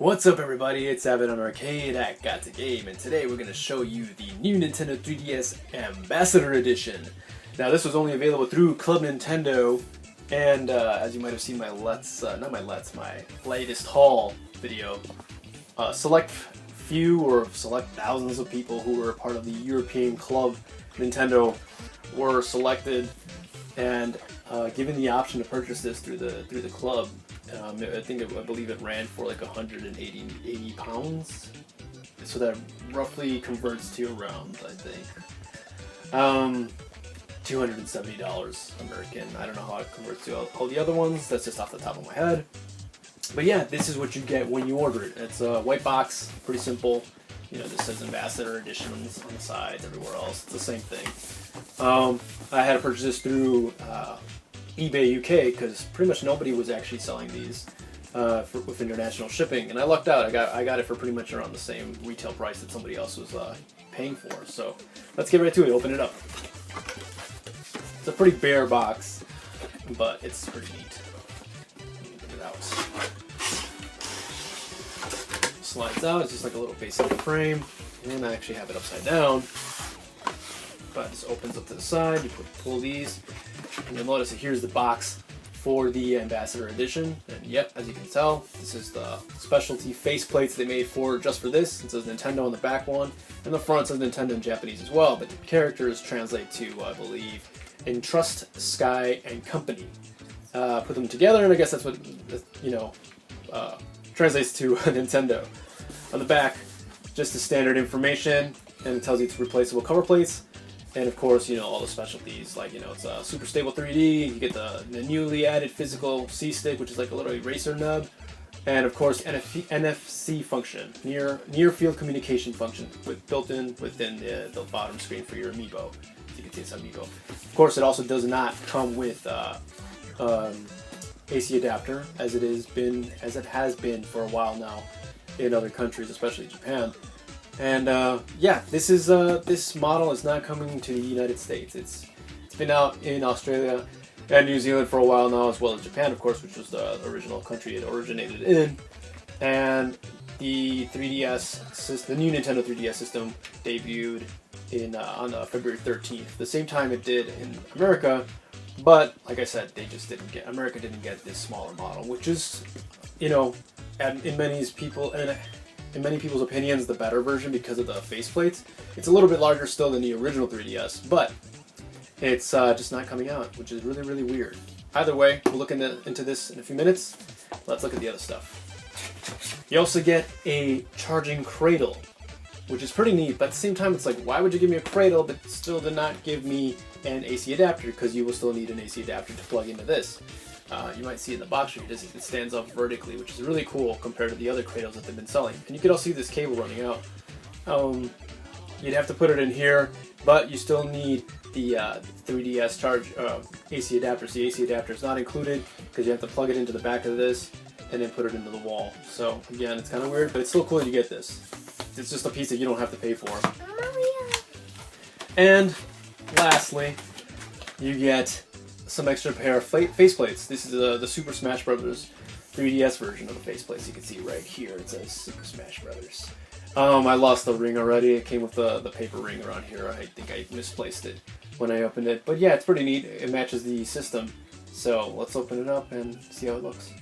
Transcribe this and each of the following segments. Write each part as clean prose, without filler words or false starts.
What's up everybody, it's Evan on Arcade at G2G, and today we're going to show you the new Nintendo 3DS Ambassador Edition. Now this was only available through Club Nintendo, and as you might have seen my my latest haul video, select few or select thousands of people who were part of the European Club Nintendo were selected and given the option to purchase this through the club. I believe it ran for like 180 pounds, so that roughly converts to around, I think, $270 American. I don't know how it converts to all the other ones. That's just off the top of my head. But yeah, this is what you get when you order it. It's a white box, pretty simple. You know, this says Ambassador Editions on the sides. Everywhere else, it's the same thing. I had to purchase this through eBay UK because pretty much nobody was actually selling these with international shipping, and I lucked out. I got it for pretty much around the same retail price that somebody else was paying for. So let's get right to it. Open it up. It's a pretty bare box, but it's pretty neat. Get it out. Slides out. It's just like a little basic frame, and I actually have it upside down. But this opens up to the side. You pull these, and you'll notice that here's the box for the Ambassador Edition. And yep, as you can tell, this is the specialty faceplates they made just for this. It says Nintendo on the back one, and the front says Nintendo in Japanese as well. But the characters translate to, I believe, Entrust, Sky, and Company. Put them together, and I guess that's what translates to Nintendo. On the back, just the standard information, and it tells you it's replaceable cover plates. And of course, you know, all the specialties, like, you know, it's a super stable 3D, you get the newly added physical C-stick, which is like a little eraser nub, and of course NFC function, near field communication function, built-in within the bottom screen for your amiibo. So you can see it's amiibo. Of course, it also does not come with AC adapter, as it has been for a while now in other countries, especially Japan. And yeah, this model is not coming to the United States. It's been out in Australia and New Zealand for a while now, as well as Japan, of course, which was the original country it originated in. And the 3DS, the new Nintendo 3DS system, debuted on February 13th, the same time it did in America. But like I said, America didn't get this smaller model, which is, you know, in many people's opinions, the better version because of the faceplates. It's a little bit larger still than the original 3DS, but it's just not coming out, which is really, really weird. Either way, we'll look into this in a few minutes. Let's look at the other stuff. You also get a charging cradle, which is pretty neat, but at the same time, it's like, why would you give me a cradle but still did not give me an AC adapter? Because you will still need an AC adapter to plug into this. You might see in the box here, it stands up vertically, which is really cool compared to the other cradles that they've been selling. And you can also see this cable running out. You'd have to put it in here, but you still need the 3DS charge AC adapter. So the AC adapter is not included because you have to plug it into the back of this and then put it into the wall. So again, it's kind of weird, but it's still cool that you get this. It's just a piece that you don't have to pay for. And lastly, you get some extra pair of faceplates. This is the Super Smash Bros. 3DS version of the faceplates. You can see right here it says Super Smash Bros. I lost the ring already. It came with the paper ring around here. I think I misplaced it when I opened it. But yeah, it's pretty neat. It matches the system. So let's open it up and see how it looks.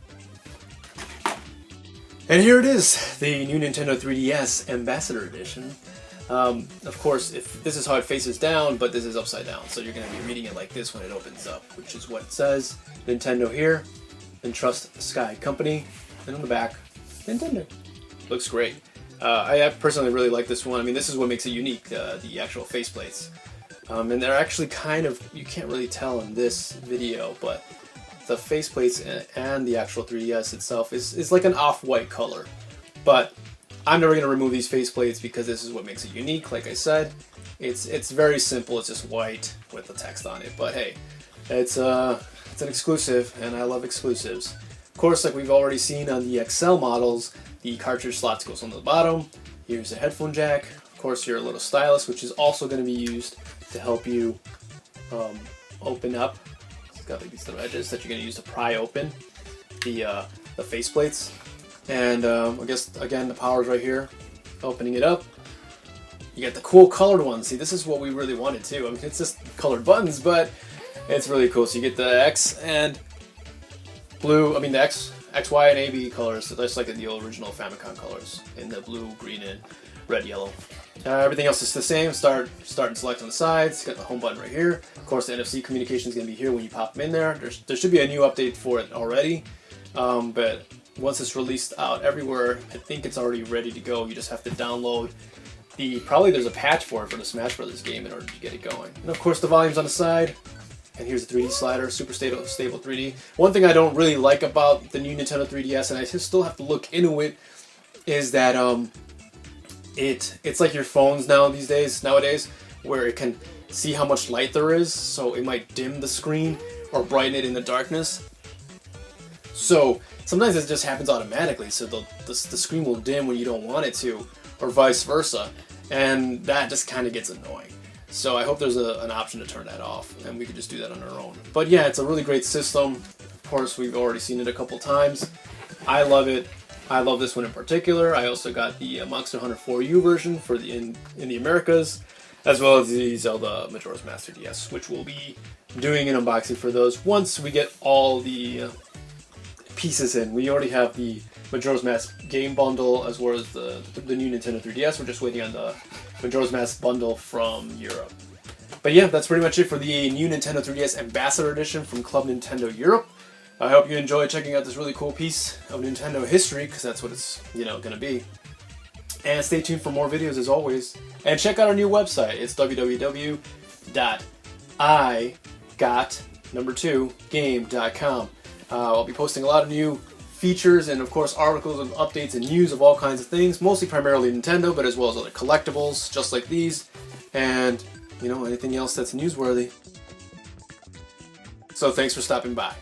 And here it is, the new Nintendo 3DS Ambassador Edition. Of course, if this is how it faces down, but this is upside down, so you're going to be reading it like this when it opens up, which is what it says. Nintendo here, Entrust, Sky, Company, and on the back, Nintendo. Looks great. I personally really like this one. I mean, this is what makes it unique, the actual faceplates. And they're actually kind of, you can't really tell in this video, but the faceplates and the actual 3DS itself is like an off-white color. But I'm never going to remove these faceplates because this is what makes it unique. Like I said, it's very simple. It's just white with the text on it. But hey, it's an exclusive, and I love exclusives. Of course, like we've already seen on the XL models, the cartridge slots goes on the bottom. Here's a headphone jack. Of course, your little stylus, which is also going to be used to help you open up. It's got like these little edges that you're going to use to pry open the faceplates. And I guess again the power's right here. Opening it up, you get the cool colored ones. See, this is what we really wanted too. I mean, it's just colored buttons, but it's really cool. So you get the X and blue. I mean the X, Y, and AB colors. So that's like the original Famicom colors in the blue, green, and red, yellow. Everything else is the same. Start and select on the sides. Got the home button right here. Of course, the NFC communication is going to be here when you pop them in there. There should be a new update for it already, but once it's released out everywhere, I think it's already ready to go. You just have to download probably there's a patch for it for the Smash Brothers game in order to get it going. And of course, the volume's on the side. And here's the 3D slider, super stable 3D. One thing I don't really like about the new Nintendo 3DS, and I still have to look into it, is that it's like your phones nowadays, where it can see how much light there is, so it might dim the screen or brighten it in the darkness. So sometimes it just happens automatically, so the screen will dim when you don't want it to, or vice versa, and that just kind of gets annoying. So I hope there's an option to turn that off, and we could just do that on our own. But yeah, it's a really great system. Of course, we've already seen it a couple times. I love it. I love this one in particular. I also got the Monster Hunter 4U version for in the Americas, as well as the Zelda Majora's Mask 3DS, which we'll be doing an unboxing for those once we get all the pieces in. We already have the Majora's Mask game bundle as well as the new Nintendo 3DS. We're just waiting on the Majora's Mask bundle from Europe. But yeah, that's pretty much it for the new Nintendo 3DS Ambassador Edition from Club Nintendo Europe. I hope you enjoy checking out this really cool piece of Nintendo history, because that's what it's going to be. And stay tuned for more videos as always. And check out our new website. It's www.igot2game.com. I'll be posting a lot of new features and of course articles and updates and news of all kinds of things, mostly primarily Nintendo, but as well as other collectibles just like these, and anything else that's newsworthy. So thanks for stopping by.